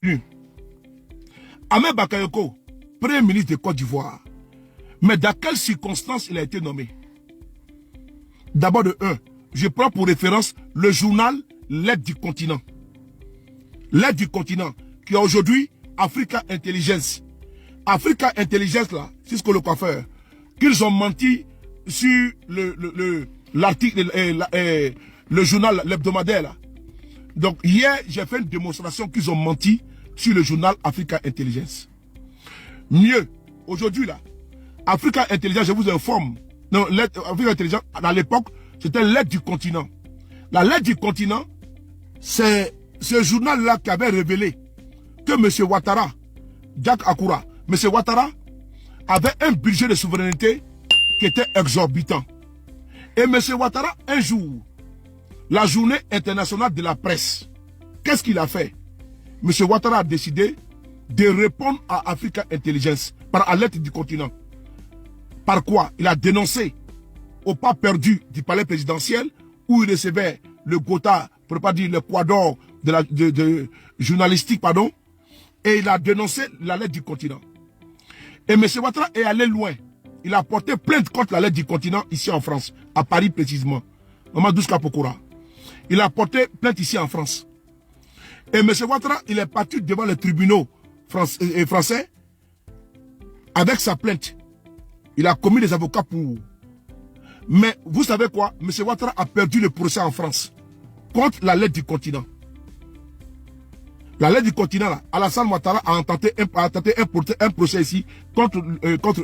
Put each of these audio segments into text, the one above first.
Ahmed Bakayoko, Premier ministre de Côte d'Ivoire. Mais dans quelles circonstances il a été nommé? D'abord de un, je prends pour référence le journal L'aide du continent. L'aide du continent, qui est aujourd'hui Africa Intelligence. Africa Intelligence, là, c'est ce que le coiffeur, qu'ils ont menti sur l'article, le journal, l'hebdomadaire, là. Donc, hier, j'ai fait une démonstration qu'ils ont menti sur le journal Africa Intelligence. Mieux, aujourd'hui, là, Africa Intelligence, je vous informe, non, Africa Intelligence, à l'époque, c'était l'aide du continent. La lettre du continent, c'est ce journal-là qui avait révélé que M. Ouattara, Jack Akura, M. Ouattara avait un budget de souveraineté qui était exorbitant. Et M. Ouattara, un jour, la journée internationale de la presse, qu'est-ce qu'il a fait? M. Ouattara a décidé de répondre à Africa Intelligence par alerte du continent. Par quoi? Il a dénoncé au pas perdu du palais présidentiel où il recevait le quota, pour ne pas dire le poids d'or de journalistique, pardon, et il a dénoncé la lettre du continent. Et M. Ouattara est allé loin. Il a porté plainte contre la lettre du continent ici en France, à Paris précisément. Maman Douska Pokora. Il a porté plainte ici en France. Et M. Ouattara, il est parti devant les tribunaux français avec sa plainte. Il a commis des avocats pour. Mais vous savez quoi? M. Ouattara a perdu le procès en France contre la lettre du continent. La lettre du continent, là, Alassane Ouattara a tenté un procès ici contre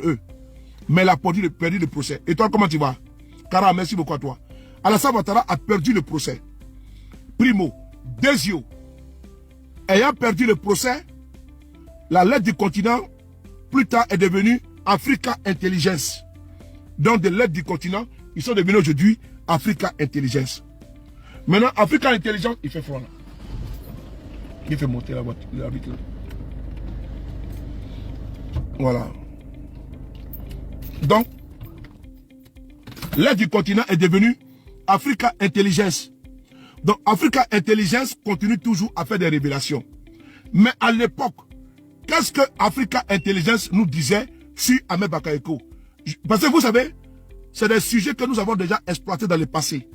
eux. Mais il a perdu le procès. Et toi, comment tu vas? Cara, merci beaucoup à toi. Alassane Ouattara a perdu le procès. Primo. Deuxièmement, ayant perdu le procès, la lettre du continent, plus tard, est devenue Africa Intelligence. Donc, des lettres du continent, ils sont devenus aujourd'hui Africa Intelligence. Maintenant, Africa Intelligence, il fait froid là. Il fait monter la voiture, la vitre là. Voilà. Donc, l'aide du continent est devenue Africa Intelligence. Donc, Africa Intelligence continue toujours à faire des révélations. Mais à l'époque, qu'est-ce que Africa Intelligence nous disait sur Ahmed Bakayoko? Parce que vous savez, c'est des sujets que nous avons déjà exploités dans le passé.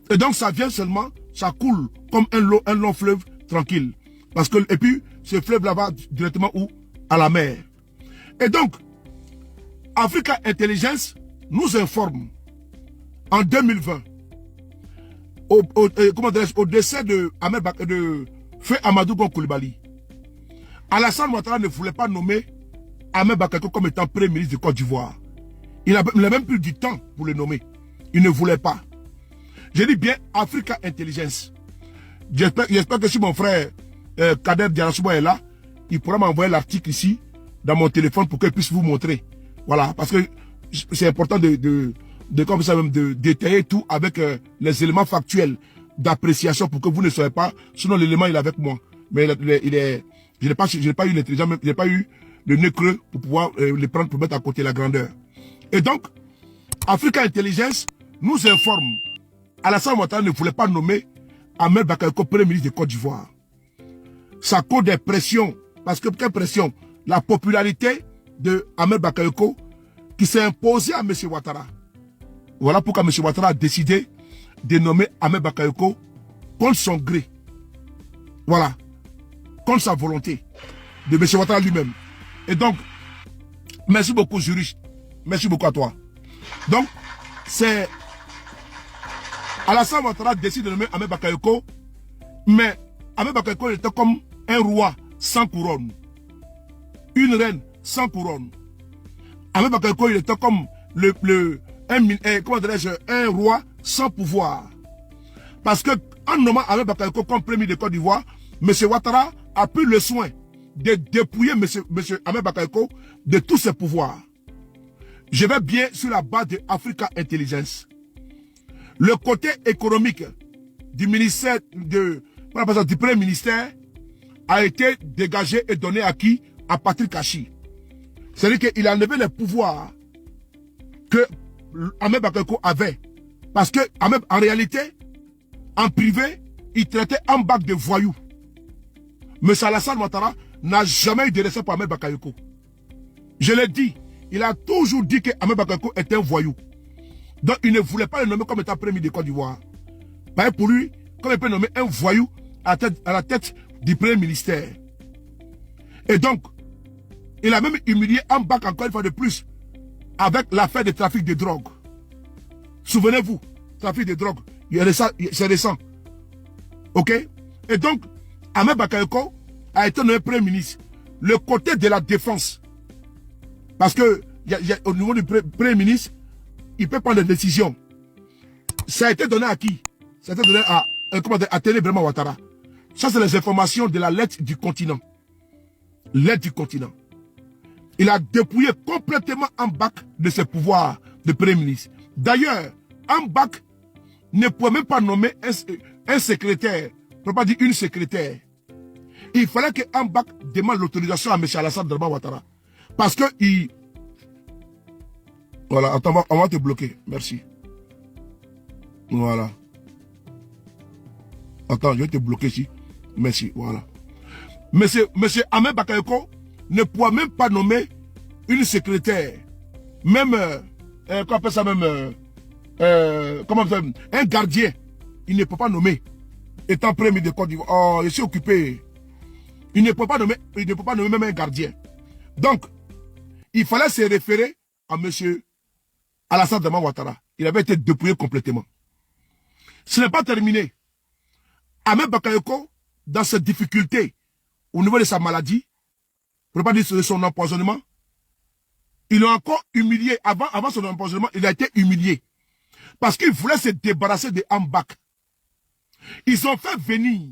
Et donc, ça vient seulement, ça coule comme un long fleuve tranquille. Parce que, et puis, ce fleuve-là va directement où? À la mer. Et donc, Africa Intelligence nous informe en 2020 au décès de Feu Amadou Gon Coulibaly. Alassane Ouattara ne voulait pas nommer Ahmed Bakayoko comme étant Premier ministre de Côte d'Ivoire. Il n'a même plus du temps pour le nommer. Il ne voulait pas. Je dis bien Africa Intelligence. J'espère que si mon frère Kader Diarasouba est là, il pourra m'envoyer l'article ici dans mon téléphone pour qu'il puisse vous montrer. Voilà, parce que c'est important de détailler tout avec les éléments factuels d'appréciation pour que vous ne soyez pas. Sinon, l'élément il est avec moi. Mais je n'ai pas eu l'intelligence, je n'ai pas eu le nez creux pour pouvoir les prendre pour mettre à côté la grandeur. Et donc, Africa Intelligence nous informe. Alassane Ouattara ne voulait pas nommer Ahmed Bakayoko Premier ministre de Côte d'Ivoire. Ça cause des pressions. Parce que, quelle pression? La popularité de Ahmed Bakayoko qui s'est imposée à M. Ouattara. Voilà pourquoi M. Ouattara a décidé de nommer Ahmed Bakayoko contre son gré. Voilà. Contre sa volonté de M. Ouattara lui-même. Et donc, merci beaucoup, juriste. Merci beaucoup à toi. Donc, c'est Alassane Ouattara décide de nommer Ahmed Bakayoko, mais Ahmed Bakayoko était comme un roi sans couronne. Une reine sans couronne. Ahmed Bakayoko, il était comme un roi sans pouvoir. Parce que en nommant Ahmed Bakayoko comme premier de Côte d'Ivoire, M. Ouattara a pris le soin de dépouiller M. Ahmed Bakayoko de tous ses pouvoirs. Je vais bien sur la base de Africa Intelligence. Le côté économique du ministère du premier ministère a été dégagé et donné à qui? À Patrick Kachi. C'est-à-dire qu'il a enlevé les pouvoirs que Ahmed Bakayoko avait. Parce que en réalité, en privé, il traitait en bac de voyous. M. Alassane Ouattara n'a jamais eu de respect pour Ahmed Bakayoko. Je l'ai dit, il a toujours dit que Ahmed Bakayoko était un voyou. Donc il ne voulait pas le nommer comme étant premier de Côte d'Ivoire. Pareil pour lui, comme il peut nommer un voyou à la tête du premier ministère. Et donc, il a même humilié Ambak encore une fois de plus avec l'affaire de trafic de drogue. Souvenez-vous, trafic de drogue, c'est récent. Ok? Et donc, Ahmed Bakayoko a été nommé premier ministre. Le côté de la défense. Parce que au niveau du premier ministre, il peut prendre des décisions. Ça a été donné à qui? Ça a été donné à Téné Vraiment Ouattara. Ça, c'est les informations de la lettre du continent. L'aide du continent. Il a dépouillé complètement Ambak de ses pouvoirs de premier ministre. D'ailleurs, Ambak ne pouvait même pas nommer un secrétaire, pour ne pas dire une secrétaire. Il fallait que Ambak demande l'autorisation à M. Alassane Ouattara. Parce que il... Voilà, attends, on va te bloquer. Merci. Voilà. Attends, je vais te bloquer ici. Merci, voilà. Monsieur Ahmed Bakayoko ne pouvait même pas nommer une secrétaire. Même, comment on appelle ça même, comment on appelle, un gardien. Il ne peut pas nommer. Étant premier de Côte d'Ivoire. Oh, je suis occupé. Il ne peut pas nommer même un gardien. Donc, il fallait se référer à monsieur Alassane Ouattara. Il avait été dépouillé complètement. Ce n'est pas terminé. Ahmed Bakayoko, dans ses difficultés, au niveau de sa maladie, pour ne pas dire de son empoisonnement, il a encore humilié. Avant son empoisonnement, il a été humilié. Parce qu'il voulait se débarrasser de Ambak. Ils ont fait venir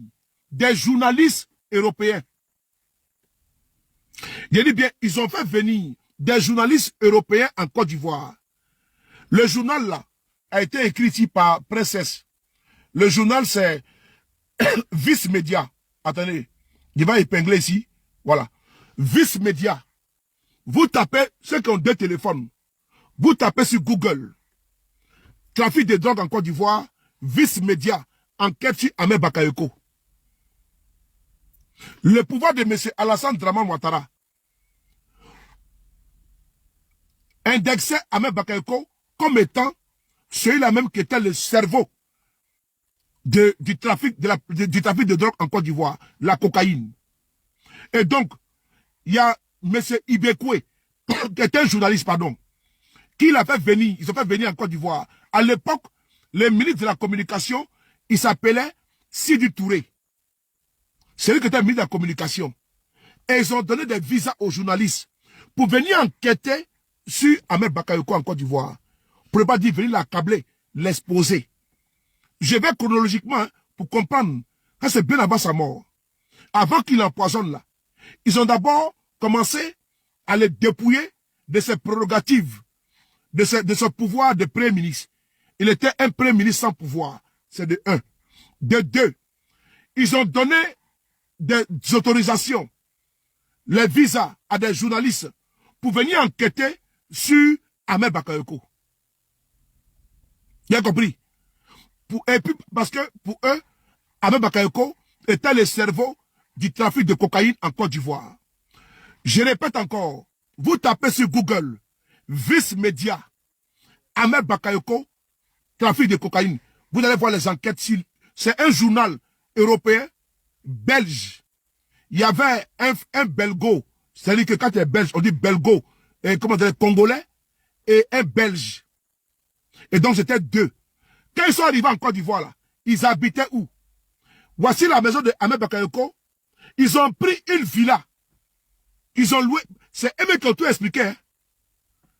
des journalistes européens. Je dis bien, ils ont fait venir des journalistes européens en Côte d'Ivoire. Le journal là a été écrit ici par Princesse. Le journal c'est Vice Média. Attendez, je vais épingler ici. Voilà. Vice Média. Vous tapez, ceux qui ont deux téléphones, vous tapez sur Google. Trafic de drogue en Côte d'Ivoire, Vice Média, enquête sur Ahmed Bakayoko. Le pouvoir de M. Alassane Ouattara indexait Ahmed Bakayoko comme étant celui-là même qui était le cerveau du trafic de drogue en Côte d'Ivoire, la cocaïne. Et donc, il y a M. Ibekwe, qui était un journaliste, pardon, qui l'a fait venir, ils ont fait venir en Côte d'Ivoire. À l'époque, le ministre de la communication, il s'appelait Sidi Touré. C'est lui qui était ministre de la communication. Et ils ont donné des visas aux journalistes pour venir enquêter sur Ahmed Bakayoko en Côte d'Ivoire. Pour ne pas dire venir l'accabler, l'exposer. Je vais chronologiquement hein, pour comprendre. Ça, c'est bien avant sa mort. Avant qu'il empoisonne là. Ils ont d'abord commencé à le dépouiller de ses prérogatives, de son pouvoir de premier ministre. Il était un premier ministre sans pouvoir. C'est de un. De deux, ils ont donné des autorisations, les visas à des journalistes pour venir enquêter sur Ahmed Bakayoko. Vous avez compris? Et puis, parce que pour eux, Ahmed Bakayoko était le cerveau du trafic de cocaïne en Côte d'Ivoire. Je répète encore, vous tapez sur Google, Vice Média, Ahmed Bakayoko, trafic de cocaïne. Vous allez voir les enquêtes. C'est un journal européen, belge. Il y avait un belgo, c'est-à-dire que quand tu es belge, on dit belgo, et comment dire, congolais, et un belge. Et donc c'était deux. Quand ils sont arrivés en Côte d'Ivoire, là, ils habitaient où? Voici la maison de Ahmed Bakayoko. Ils ont pris une villa. Ils ont loué. C'est eux qui ont tout expliqué. Hein?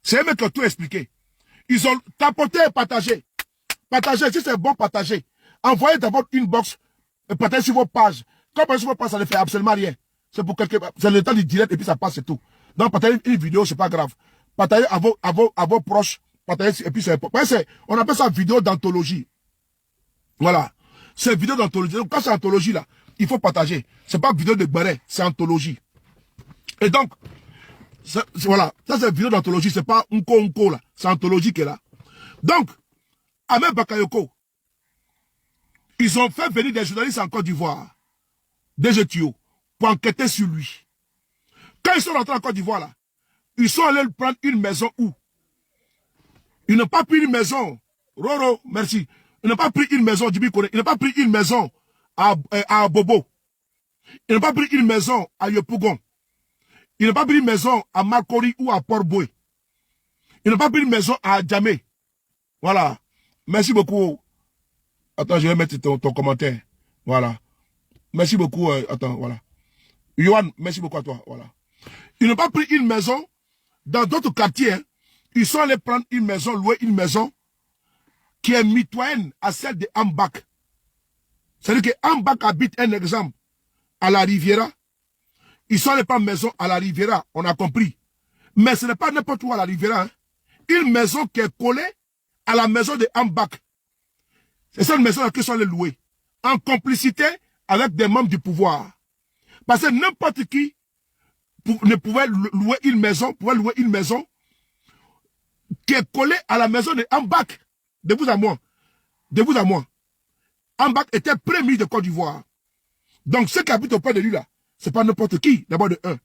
C'est eux qui ont tout expliqué. Ils ont tapoté et partagé. Partagez, si c'est bon, partagez. Envoyez dans votre inbox et partagez sur vos pages. Quand partagez sur vos pages, ça ne fait absolument rien. C'est pour c'est le temps du direct et puis ça passe et tout. Donc partagez une vidéo, c'est pas grave. Partagez à vos proches. Partagez et puis c'est on appelle ça vidéo d'anthologie. Voilà. C'est vidéo d'anthologie. Donc quand c'est anthologie là, il faut partager. C'est pas vidéo de béret, c'est anthologie. Et donc, voilà. Ça c'est vidéo d'anthologie, c'est pas unko là. C'est anthologie qui est là. Donc, Ahmed Bakayoko, ils ont fait venir des journalistes en Côte d'Ivoire, des GTO, pour enquêter sur lui. Quand ils sont rentrés en Côte d'Ivoire, là, ils sont allés prendre une maison où? Ils n'ont pas pris une maison. Roro, merci. Ils n'ont pas pris une maison, Djibi Kone. Ils n'ont pas pris une maison à Bobo. Ils n'ont pas pris une maison à Yopougon. Ils n'ont pas pris une maison à Marcory ou à Port-Boué. Ils n'ont pas pris une maison à Djamé. Voilà. Merci beaucoup. Attends, je vais mettre ton commentaire. Voilà. Merci beaucoup. Attends, voilà. Yohan, merci beaucoup à toi. Voilà. Ils n'ont pas pris une maison dans d'autres quartiers. Hein. Ils sont allés prendre une maison, louer une maison qui est mitoyenne à celle de Ambak. C'est-à-dire que Ambak habite un exemple à la Riviera. Ils sont allés prendre maison à la Riviera, on a compris. Mais ce n'est pas n'importe où à la Riviera. Hein. Une maison qui est collée à la maison de Ambak. C'est cette maison-là qu'ils sont allés louer. En complicité avec des membres du pouvoir. Parce que n'importe qui ne pouvait louer une maison, qui est collée à la maison de Ambak. De vous à moi. De vous à moi. Ambak était premier de Côte d'Ivoire. Donc ceux qui habitent auprès de lui là, c'est pas n'importe qui, d'abord de un.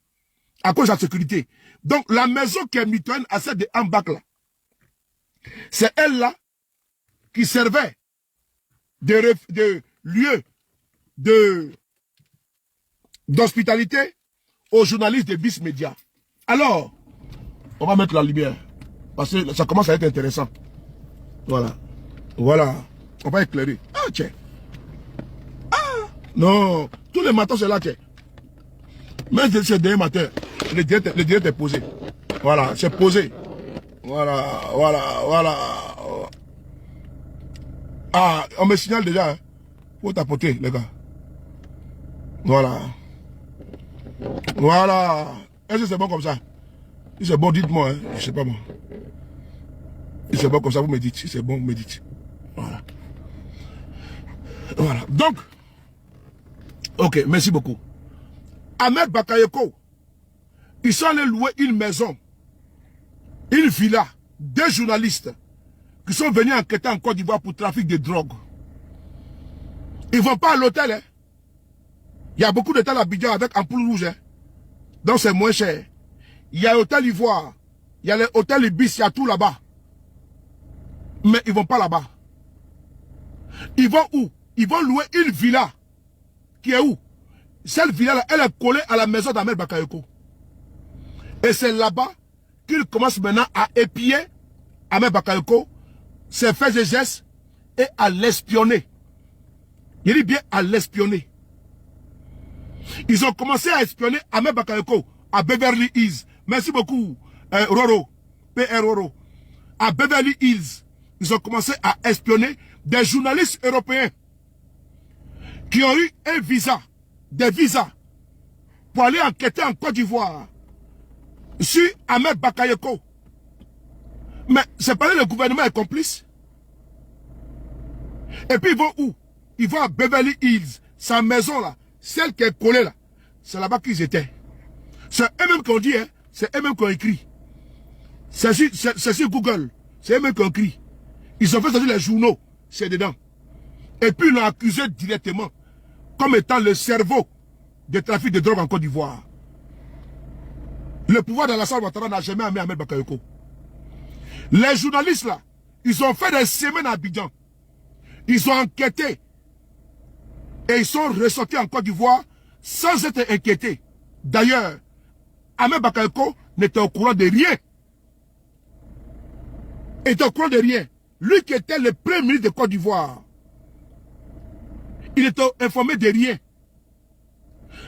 À cause de la sécurité. Donc la maison qui est mitoyenne à celle de Ambak là, c'est elle là qui servait de lieu d'hospitalité aux journalistes de BIS Média. Alors, on va mettre la lumière. Parce que ça commence à être intéressant. Voilà. Voilà. On va éclairer. Ah, tiens. Ah, non. Tous les matins, c'est là, tiens. Mais c'est dernier matin. Le direct est posé. Voilà, c'est posé. Voilà, voilà, voilà. Ah, on me signale déjà. Hein. Faut tapoter, les gars. Voilà. Voilà. Est-ce que c'est bon comme ça? Si c'est bon, dites-moi. Hein. Je sais pas moi. Si c'est bon comme ça, vous me dites. Si c'est bon, vous me dites. Voilà. Voilà. Donc, ok, merci beaucoup. Ahmed Bakayoko, ils sont allés louer une maison, une villa, deux journalistes qui sont venus enquêter en Côte d'Ivoire pour trafic de drogue. Ils ne vont pas à l'hôtel. Hein. Il y a beaucoup d'hôtels à Abidjan avec ampoule rouge. Hein. Donc c'est moins cher. Il y a l'hôtel Ivoire, il y a l'hôtel Ibis, il y a tout là-bas. Mais ils ne vont pas là-bas. Ils vont où? Ils vont louer une villa. Qui est où? Cette villa-là, elle est collée à la maison d'Ahmed Bakayoko. Et c'est là-bas qu'il commence maintenant à épier Ahmed Bakayoko, ses faits et gestes, et à l'espionner. Il dit bien à l'espionner. Ils ont commencé à espionner Ahmed Bakayoko à Beverly Hills. Merci beaucoup, Roro. PR Roro. À Beverly Hills, ils ont commencé à espionner des journalistes européens qui ont eu un visa, des visas, pour aller enquêter en Côte d'Ivoire sur Ahmed Bakayoko. Mais c'est pas le gouvernement est complice. Et puis ils vont où? Ils vont à Beverly Hills, sa maison là, celle qui est collée là. C'est là-bas qu'ils étaient. C'est eux-mêmes qui ont dit, hein, c'est eux-mêmes qui ont écrit. C'est sur Google, c'est eux-mêmes qui ont écrit. Ils ont fait sortir les journaux, c'est dedans. Et puis ils l'ont accusé directement comme étant le cerveau du trafic de drogue en Côte d'Ivoire. Le pouvoir d'Alassane Ouattara n'a jamais amené Ahmed Bakayoko. Les journalistes là, ils ont fait des semaines à Abidjan. Ils ont enquêté. Et ils sont ressortis en Côte d'Ivoire sans être inquiétés. D'ailleurs, Ahmed Bakayoko n'était au courant de rien. Il était au courant de rien. Lui qui était le premier ministre de Côte d'Ivoire, il était informé de rien.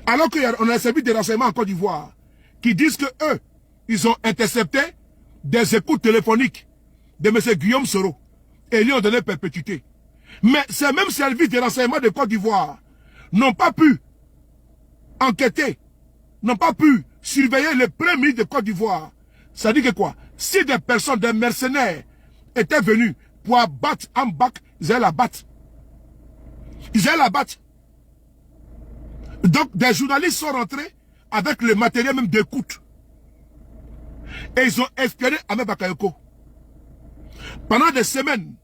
Alors qu'on a un service de renseignement en Côte d'Ivoire qui disent que eux, ils ont intercepté des écoutes téléphoniques de M. Guillaume Soro et lui ont donné perpétuité. Mais ces mêmes services de renseignement de Côte d'Ivoire n'ont pas pu enquêter, n'ont pas pu surveiller le premier ministre de Côte d'Ivoire. Ça dit que quoi? Si des personnes, des mercenaires étaient venus pour abattre Ambak, ils allaient la battre. Ils allaient la battre. Donc des journalistes sont rentrés avec le matériel même d'écoute. Et ils ont espionné Ahmed Bakayoko. Pendant des semaines.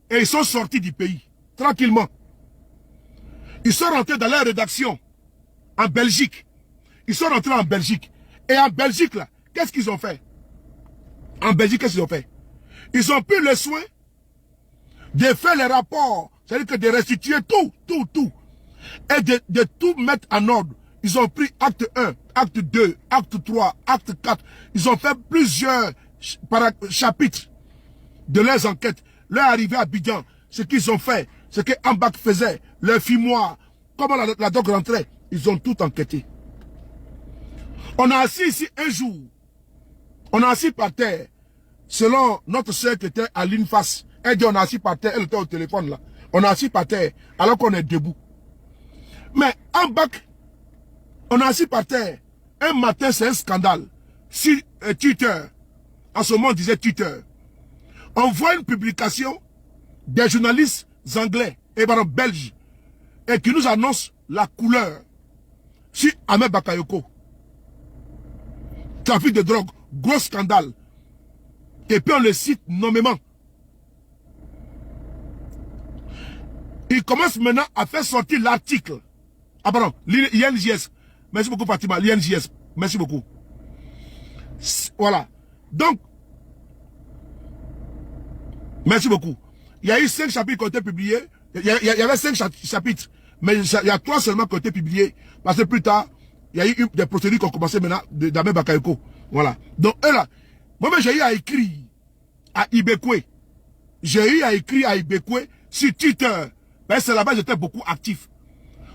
Et ils sont sortis du pays. Tranquillement. Ils sont rentrés dans leur rédaction. en Belgique. Ils sont rentrés en Belgique. Et en Belgique, là, qu'est-ce qu'ils ont fait? En Belgique, qu'est-ce qu'ils ont fait? Ils ont pris le soin de faire les rapports, c'est-à-dire que de restituer tout. Et de tout mettre en ordre. Ils ont pris acte 1, acte 2, acte 3, acte 4. Ils ont fait plusieurs chapitres de leurs enquêtes. Leur arrivée à Abidjan, ce qu'ils ont fait, ce que Ambak faisait, leur fumoir, comment la drogue rentrait, ils ont tout enquêté. On a assis ici un jour, on a assis par terre, selon notre sœur qui était à l'INFAS. Elle dit on a assis par terre, elle était au téléphone là. On a assis par terre alors qu'on est debout. Mais Ambak, on a assis par terre. Un matin, c'est un scandale. Si Twitter, en ce moment on disait Twitter, on voit une publication des journalistes anglais et belges et qui nous annonce la couleur sur Ahmed Bakayoko. Trafic de drogue, gros scandale. Et puis on le cite nommément. Il commence maintenant à faire sortir l'article. Ah pardon, l'INJS. Merci beaucoup Fatima, l'INJS. Merci beaucoup. Voilà. Donc, merci beaucoup. Il y a eu 5 chapitres qui ont été publiés. Il y avait 5 chapitres. Mais il y a 3 seulement qui ont été publiés. Parce que plus tard, il y a eu des procédures qui ont commencé maintenant d'Ahmed Bakayoko. Voilà. Donc, eux là, moi-même j'ai eu à écrire à Ibekwe. J'ai eu à écrire à Ibekwe sur Twitter. Ben, c'est là-bas j'étais beaucoup actif.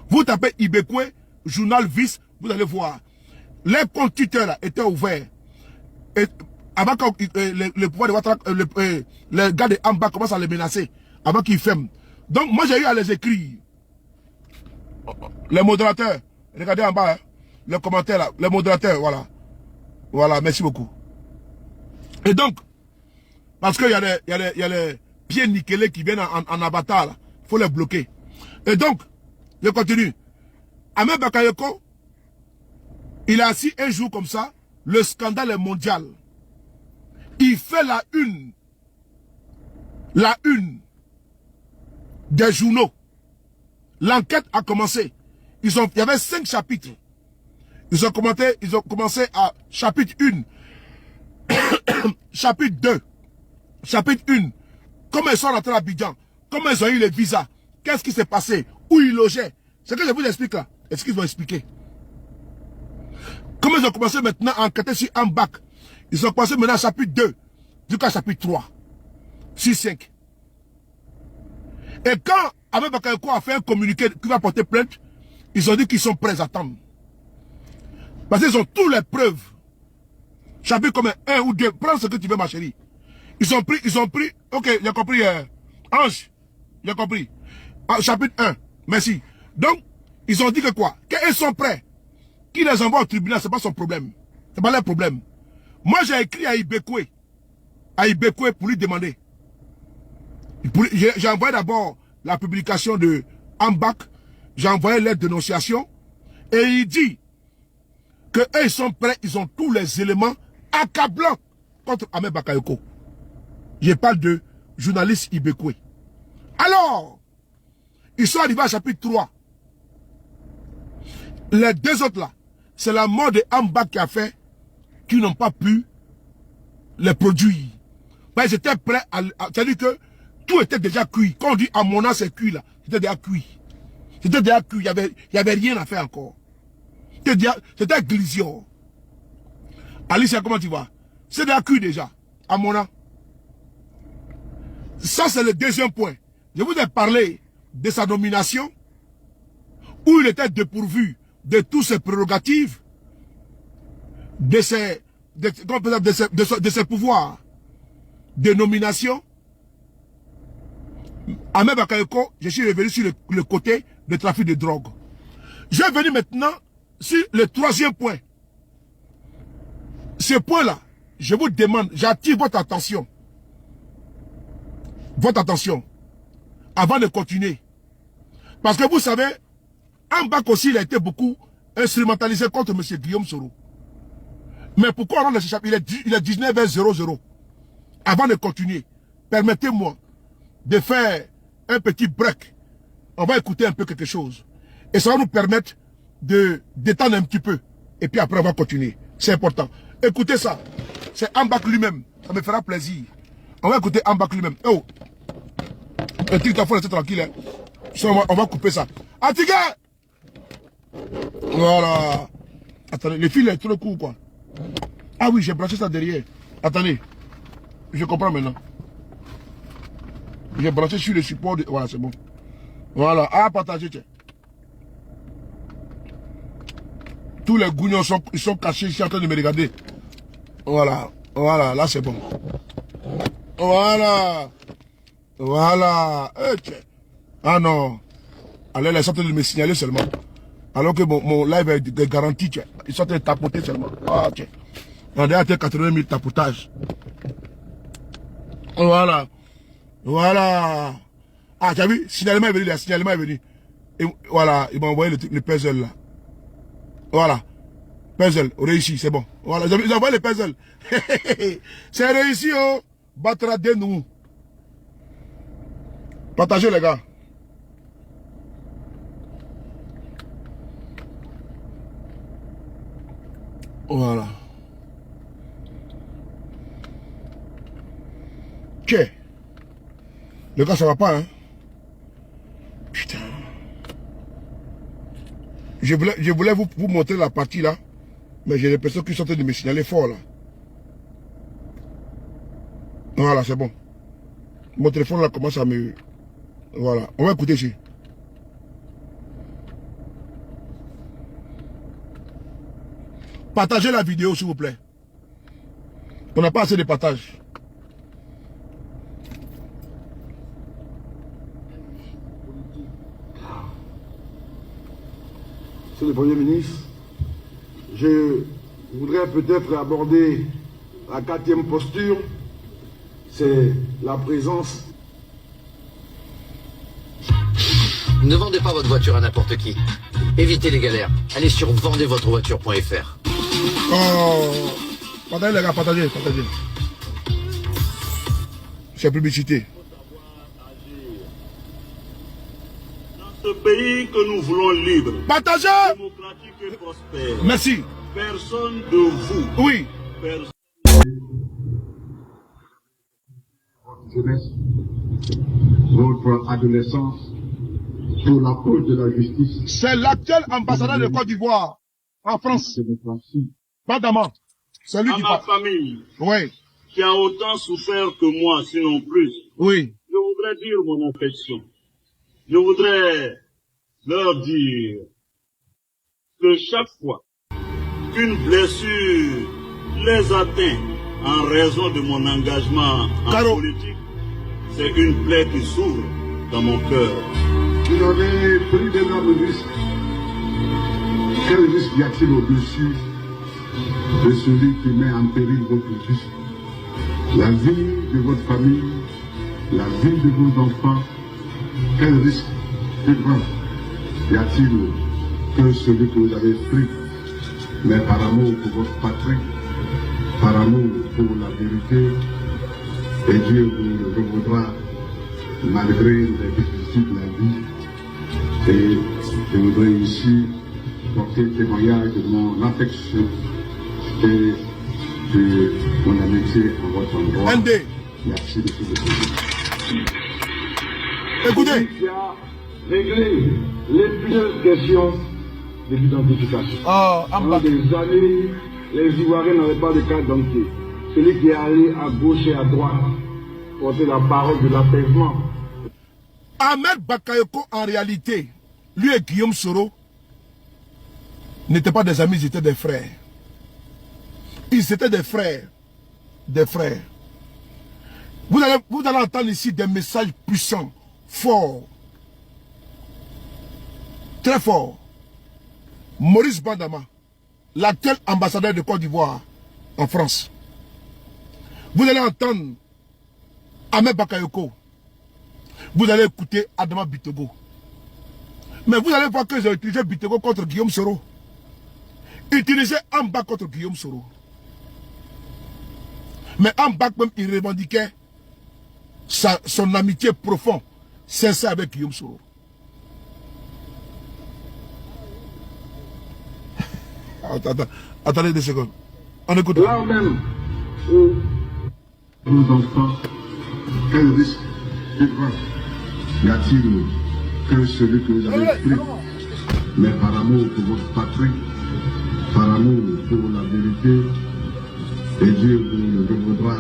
Vous tapez Ibekwe, journal Vice, vous allez voir. Les comptes Twitter là étaient ouverts. Et avant que le pouvoir de Ouattara, les gars de Amba commencent à les menacer, avant qu'ils ferment. Donc moi j'ai eu à les écrire. Les modérateurs, regardez en bas, hein, les commentaires là, les modérateurs, voilà. Voilà, merci beaucoup. Et donc, parce qu'il y a les pieds nickelés qui viennent en avatar là, il faut les bloquer. Et donc, je continue. Ahmed Bakayoko, il a assis un jour comme ça, le scandale est mondial. Il fait la une des journaux. L'enquête a commencé. Il y avait 5 chapitres. Ils ont commencé à chapitre 1, chapitre 2, chapitre 1. Comment ils sont rentrés à Abidjan, comment ils ont eu les visas, qu'est-ce qui s'est passé, où ils logeaient. C'est ce que je vous explique là. Est-ce qu'ils vont expliquer? Comment ils ont commencé maintenant à enquêter sur Ambak. Ils ont commencé maintenant à chapitre 2, jusqu'à chapitre 3, 6, 5. Et quand Ahmed Bakayoko a fait un communiqué qui va porter plainte, ils ont dit qu'ils sont prêts à attendre. Parce qu'ils ont toutes les preuves. Chapitre comme 1 ou 2, prends ce que tu veux ma chérie. Ils ont pris, ok, j'ai compris, Ange, j'ai compris. Chapitre 1, merci. Donc, ils ont dit que quoi? Qu'ils sont prêts. Qu'ils les envoient au tribunal, c'est pas son problème. C'est pas leur problème. Moi, j'ai écrit à Ibekwe pour lui demander. J'ai envoyé d'abord la publication de Ambak, j'ai envoyé l'aide de dénonciation, et il dit que eux, ils sont prêts, ils ont tous les éléments accablants contre Ahmed Bakayoko. Je parle de journaliste Ibekwe. Alors, ils sont arrivés à chapitre 3. Les 2 autres là, c'est la mort de Ambak qui a fait qu'ils n'ont pas pu les produire. Ben, ils étaient prêts à c'est-à-dire que tout était déjà cuit. Quand on dit à mon âge c'est cuit là, c'était déjà cuit. C'était déjà cuit, il y avait rien à faire encore. C'était glisio. Alicia, comment tu vas? C'est déjà cuit déjà, à mon âge. Ça c'est le 2e point. Je vous ai parlé de sa nomination, où il était dépourvu de toutes ses prérogatives, de ses pouvoirs de nomination. Ahmed Bakayoko, je suis revenu sur le côté de trafic de drogue. Je vais venir maintenant sur le 3e point. Ce point-là, je vous demande, j'attire votre attention. Votre attention. Avant de continuer. Parce que vous savez, Ambak aussi, il a été beaucoup instrumentalisé contre M. Guillaume Soro. Mais pourquoi on rentre dans ce chapitre? Il est 19h00. Avant de continuer, permettez-moi de faire un petit break. On va écouter un peu quelque chose. Et ça va nous permettre de détendre un petit peu. Et puis après, on va continuer. C'est important. Écoutez ça. C'est Ambak lui-même. Ça me fera plaisir. On va écouter Ambak lui-même. Oh. Un truc, il faut rester tranquille. Hein. On va couper ça. Atigue! Voilà. Attendez, le fil est trop court, quoi. Ah oui, j'ai branché ça derrière. Attendez. Je comprends maintenant. J'ai branché sur le support. Voilà, c'est bon. Voilà. Ah, partagez, tiens. Tous les gougnons ils sont cachés ici en train de me regarder. Voilà. Voilà, là c'est bon. Voilà. Voilà. Eh, tiens. Ah non. Alors, ils sont en train de me signaler seulement. Alors que mon live est garanti, tiens. Ils sont en train de tapoter seulement. Ah, tiens. On a déjà 80 000 tapotages. Voilà. Voilà. Ah, tu as vu? Signalement est venu, le signalement est venu. Et voilà, ils m'ont envoyé le puzzle là. Voilà. Puzzle, réussi, c'est bon. Voilà, ils envoient le puzzle. C'est réussi, oh. Battra de nous. Partagez, les gars. Voilà. Ok. Le gars, ça va pas, hein. Putain. Je voulais vous montrer la partie là. Mais j'ai l'impression qu'ils sont en train de me signaler fort là. Voilà, c'est bon. Mon téléphone là commence à me... Voilà, on va écouter ici. Partagez la vidéo s'il vous plaît. On n'a pas assez de partage. Monsieur le Premier ministre, je voudrais peut-être aborder la 4e posture, c'est la présence. Ne vendez pas votre voiture à n'importe qui. Évitez les galères. Allez sur vendezvotrevoiture.fr. Oh, partagez les gars, partagez. C'est publicité. Ce pays que nous voulons libre, Partagez. démocratique et prospère. Merci. Personne de vous, Oui. personne Votre jeunesse, votre adolescence, pour la cause de la justice, C'est l'actuel ambassadeur de Côte d'Ivoire en France. démocratie. Badama. C'est lui à qui ma parle. famille Oui. qui a autant souffert que moi, sinon plus. Oui. Je voudrais dire mon affection. Je voudrais leur dire que chaque fois qu'une blessure les atteint en raison de mon engagement en Caro. politique, c'est une plaie qui s'ouvre dans mon cœur. Vous avez pris d'énormes risques. Quel risque y a-t-il au-dessus de celui qui met en péril votre vie? La vie de votre famille, la vie de vos enfants, quel risque plus grand y a-t-il que celui que vous avez pris? Mais par amour pour votre patrie, par amour pour la vérité, et Dieu vous revaudra malgré les difficultés de la vie. Et je voudrais ici porter témoignage de mon affection et de mon amitié en votre endroit. ND. Merci de tout le Écoutez. qui a réglé l'épineuse question de l'identification. Oh, Pendant des années, les Ivoiriens n'avaient pas de carte d'identité. Celui qui est allé à gauche et à droite porter la parole de l'apaisement. Ahmed Bakayoko, en réalité, lui et Guillaume Soro n'étaient pas des amis, ils étaient des frères. Ils étaient des frères. Des frères. Vous allez entendre ici des messages puissants, forts. Très forts. Maurice Bandama, l'actuel ambassadeur de Côte d'Ivoire en France. Vous allez entendre Ahmed Bakayoko. Vous allez écouter Adama Bitogo. Mais vous allez voir que j'ai utilisé Bitogo contre Guillaume Soro. Utilisé Ambak contre Guillaume Soro. Mais Ambak même, il revendiquait son amitié profonde, sincère avec Guillaume Soro. Attendez 2 secondes. On écoute. Là même où nos enfants, quel risque plus grand y a-t-il que celui que vous avez pris? Mais par amour pour votre patrie, par amour pour la vérité, et Dieu vous revaudra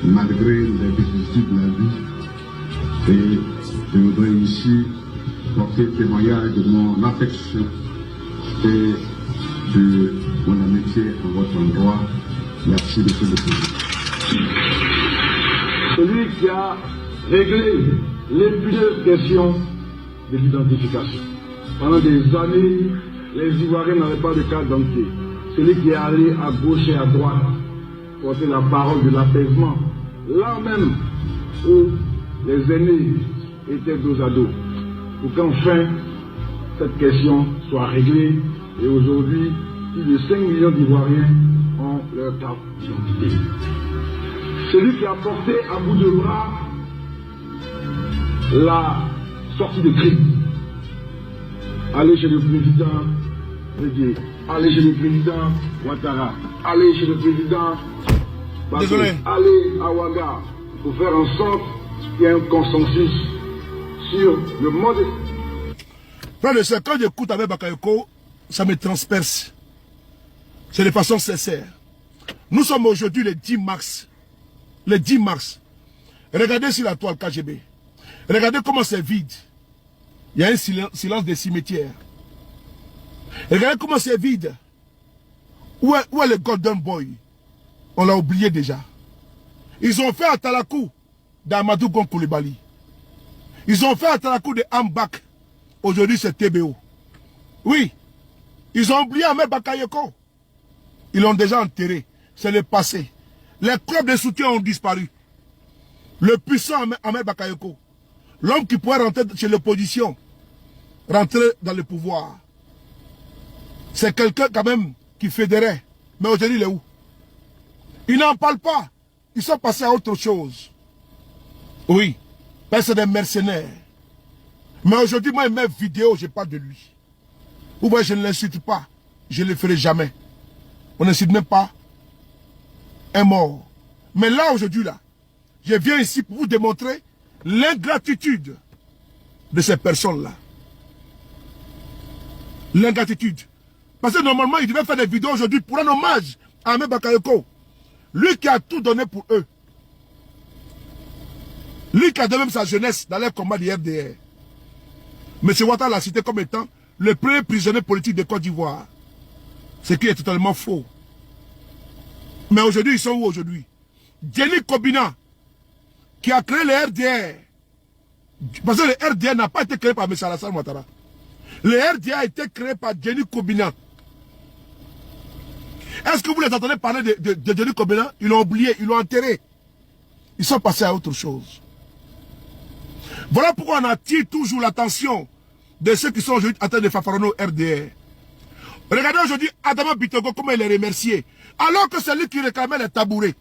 malgré les difficultés de la vie. Et je voudrais ici porter témoignage de mon affection et de mon amitié à votre endroit. Merci, monsieur le président. Celui qui a réglé l'épineuse question de l'identification. Pendant des années, les Ivoiriens n'avaient pas de carte d'identité. Celui qui est allé à gauche et à droite porter la parole de l'apaisement, là même où les aînés étaient dos à dos, pour qu'enfin cette question soit réglée. Et aujourd'hui, plus de 5 millions d'Ivoiriens ont leur carte d'identité. Celui qui a porté à bout de bras la sortie de crise. Allez chez le président Bédié, allez chez le président Ouattara, allez chez le président Bakou, allez à Ouaga pour faire en sorte qu'il y ait un consensus sur le mode. Frère de soeur, quand j'écoute avec Bakayoko, ça me transperce. C'est de façon sincère. Nous sommes aujourd'hui le 10 mars. Le 10 mars. Regardez sur la toile KGB. Regardez comment c'est vide. Il y a un silence des cimetières. Regardez comment c'est vide. Où est le Golden Boy? On l'a oublié déjà. Ils ont fait à Talakou d'Amadou Gon Koulibaly. Ils ont fait à Talakou de Ambak. Aujourd'hui c'est TBO. Oui. Ils ont oublié Ahmed Bakayoko. Ils l'ont déjà enterré. C'est le passé. Les clubs de soutien ont disparu. Le puissant Ahmed Bakayoko. L'homme qui pourrait rentrer chez l'opposition, rentrer dans le pouvoir. C'est quelqu'un quand même qui fédérait. Mais aujourd'hui, il est où? Ils n'en parlent pas. Ils sont passés à autre chose. Oui. Parce que c'est des mercenaires. Mais aujourd'hui, moi, mes vidéos, je parle de lui. Ou bien je ne l'insulte pas. Je ne le ferai jamais. On n'insulte même pas un mort. Mais là, aujourd'hui, là, je viens ici pour vous démontrer l'ingratitude de ces personnes-là. L'ingratitude. Parce que normalement, il devait faire des vidéos aujourd'hui pour rendre hommage à Ahmed Bakayoko. Lui qui a tout donné pour eux. Lui qui a donné même sa jeunesse dans les combats du RDR. M. Ouattara l'a cité comme étant le premier prisonnier politique de Côte d'Ivoire. Ce qui est totalement faux. Mais aujourd'hui, ils sont où aujourd'hui? Jenny Kobina, qui a créé le RDR. Parce que le RDR n'a pas été créé par M. Alassane Ouattara. Le RDR a été créé par Jenny Kobina. Est-ce que vous les entendez parler de Jenny Kobina? Ils l'ont oublié, ils l'ont enterré. Ils sont passés à autre chose. Voilà pourquoi on attire toujours l'attention de ceux qui sont aujourd'hui en train de fanfaronner au RDR. Regardez aujourd'hui Adama Bitogo, comment il est remercié. Alors que c'est lui qui réclamait les tabourets.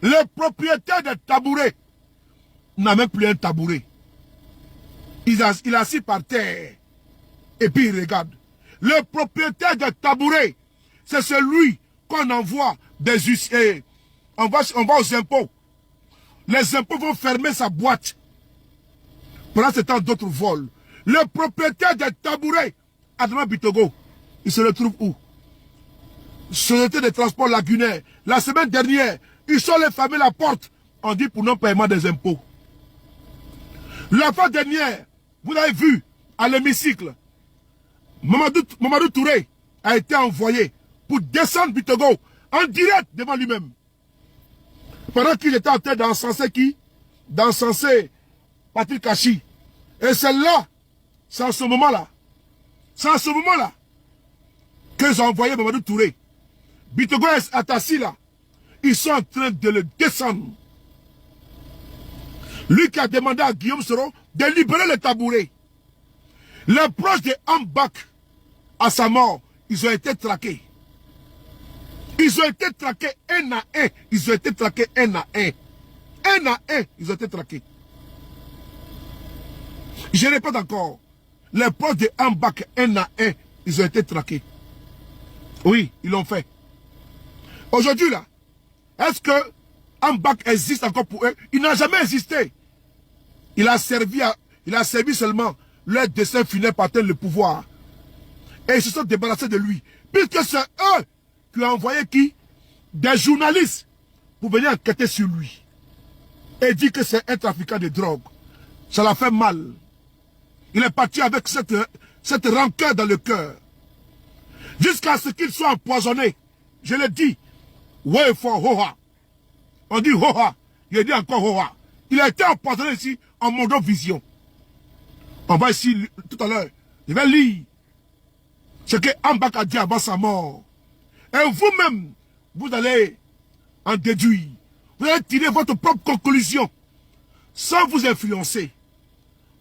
Le propriétaire des tabourets n'a même plus un tabouret. Il est assis par terre. Et puis il regarde. Le propriétaire des tabourets, c'est celui qu'on envoie des huissiers. On va aux impôts. Les impôts vont fermer sa boîte. Pendant ce temps, d'autres volent. Le propriétaire des tabourets, Adama Bitogo, il se retrouve où? Société de transport lagunaire. La semaine dernière, ils sont allés fermer la porte. On dit pour non-paiement des impôts. La fois dernière, vous l'avez vu, à l'hémicycle, Mamadou Touré a été envoyé pour descendre Bitogo en direct devant lui-même. Pendant qu'il était en train d'encenser qui? D'encenser Patrick Kachi. Et c'est là, c'est en ce moment-là, qu'ils ont envoyé Mamadou Touré. Bitogo est assis là. Ils sont en train de le descendre. Lui qui a demandé à Guillaume Soro de libérer le tabouret. Les proches de Ambak, à sa mort, ils ont été traqués. Ils ont été traqués un à un. Ils ont été traqués un à un. Un à un, ils ont été traqués. Je répète encore. Les proches de Ambak, un à un, ils ont été traqués. Oui, ils l'ont fait. Aujourd'hui, là, est-ce que Ambak existe encore pour eux? Il n'a jamais existé. Il a servi seulement leur dessein funèbre pour atteindre le pouvoir. Et ils se sont débarrassés de lui. Puisque c'est eux qui ont envoyé qui? Des journalistes pour venir enquêter sur lui. Et dire que c'est un trafiquant de drogue. Ça l'a fait mal. Il est parti avec cette rancœur dans le cœur. Jusqu'à ce qu'il soit empoisonné. Je le dis. Ouais, for Hoha. On dit Hoha. Il dit encore Hoha. Il a été empoisonné ici en Mondovision. On va ici tout à l'heure. Je vais lire ce que Ambak a dit avant sa mort. Et vous-même, vous allez en déduire. Vous allez tirer votre propre conclusion. Sans vous influencer.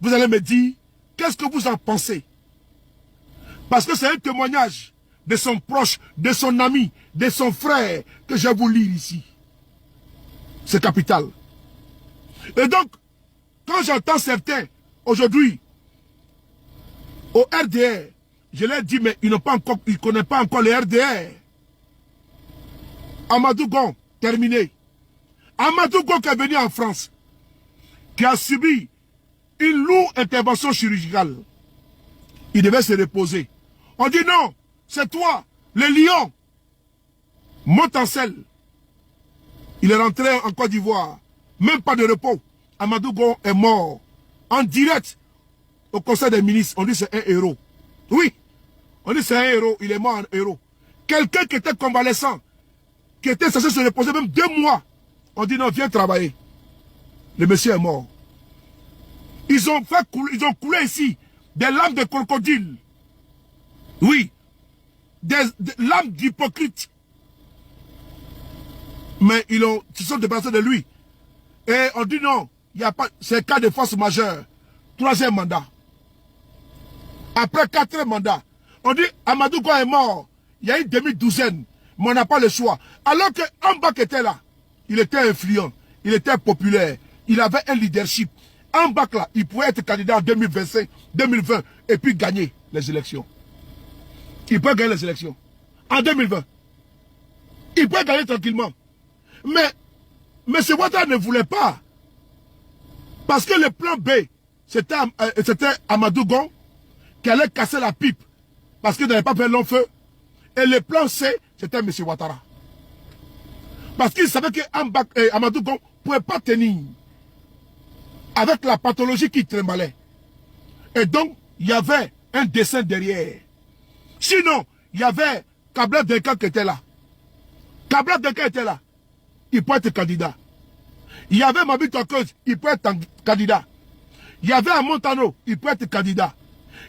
Vous allez me dire, qu'est-ce que vous en pensez? Parce que c'est un témoignage de son proche, de son ami, de son frère que je vais vous lire ici. C'est capital. Et donc, quand j'entends certains, aujourd'hui, au RDR, je leur dis, mais ils ne connaissent pas encore le RDR. Amadou Gon, terminé. Amadou Gon qui est venu en France, qui a subi une lourde intervention chirurgicale. Il devait se reposer. On dit non, c'est toi, le lion. Montancel. Il est rentré en Côte d'Ivoire. Même pas de repos. Amadou Gon est mort. En direct au Conseil des ministres. On dit c'est un héros. Oui. On dit c'est un héros. Il est mort en héros. Quelqu'un qui était convalescent, qui était censé se reposer même 2 mois. On dit non, viens travailler. Le monsieur est mort. Ils ont coulé ici des larmes de crocodile. Oui. Des larmes d'hypocrite. Mais ils se sont débarrassés de lui. Et on dit non, il n'y a pas, c'est cas de force majeure. 3e mandat. Après 4e mandat, on dit Amadou Gon est mort. Il y a une demi-douzaine. Mais on n'a pas le choix. Alors que Ambak était là, il était influent, il était populaire, il avait un leadership. Ambak là, il pouvait être candidat en 2025, 2020 et puis gagner les élections. Il peut gagner les élections. En 2020. Il peut gagner tranquillement. Mais M. Ouattara ne voulait pas. Parce que le plan B, c'était Amadou Gon qui allait casser la pipe. Parce qu'il n'avait pas fait long feu. Et le plan C, c'était M. Ouattara. Parce qu'il savait que Amadou Gon ne pouvait pas tenir avec la pathologie qui tremblait. Et donc, il y avait un dessin derrière. Sinon, il y avait Kabla Denka qui était là. Kabla Denka était là. Il peut être candidat. Il y avait Mabi Tokeuse, il peut être candidat. Il y avait Amontano, il peut être candidat.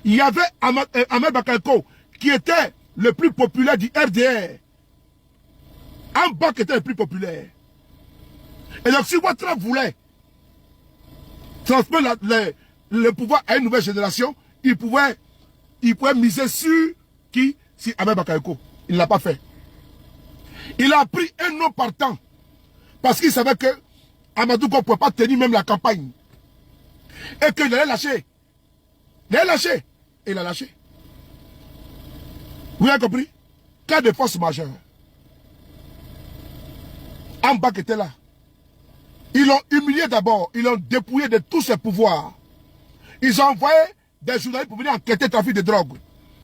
Il y avait Ahmed Bakayoko, qui était le plus populaire du RDR. Ambak était le plus populaire. Et donc, si Ouattara voulait transmettre le pouvoir à une nouvelle génération, il pouvait miser sur qui? Si Ahmed Bakayoko. Il ne l'a pas fait. Il a pris un nom partant. Parce qu'il savait que Amadou Gon ne pouvait pas tenir même la campagne. Et qu'il allait lâcher. Il allait lâcher. Et il a lâché. Vous avez compris? Cas de force majeure. Ambak était là. Ils l'ont humilié d'abord. Ils l'ont dépouillé de tous ses pouvoirs. Ils ont envoyé des journalistes pour venir enquêter le trafic de drogue.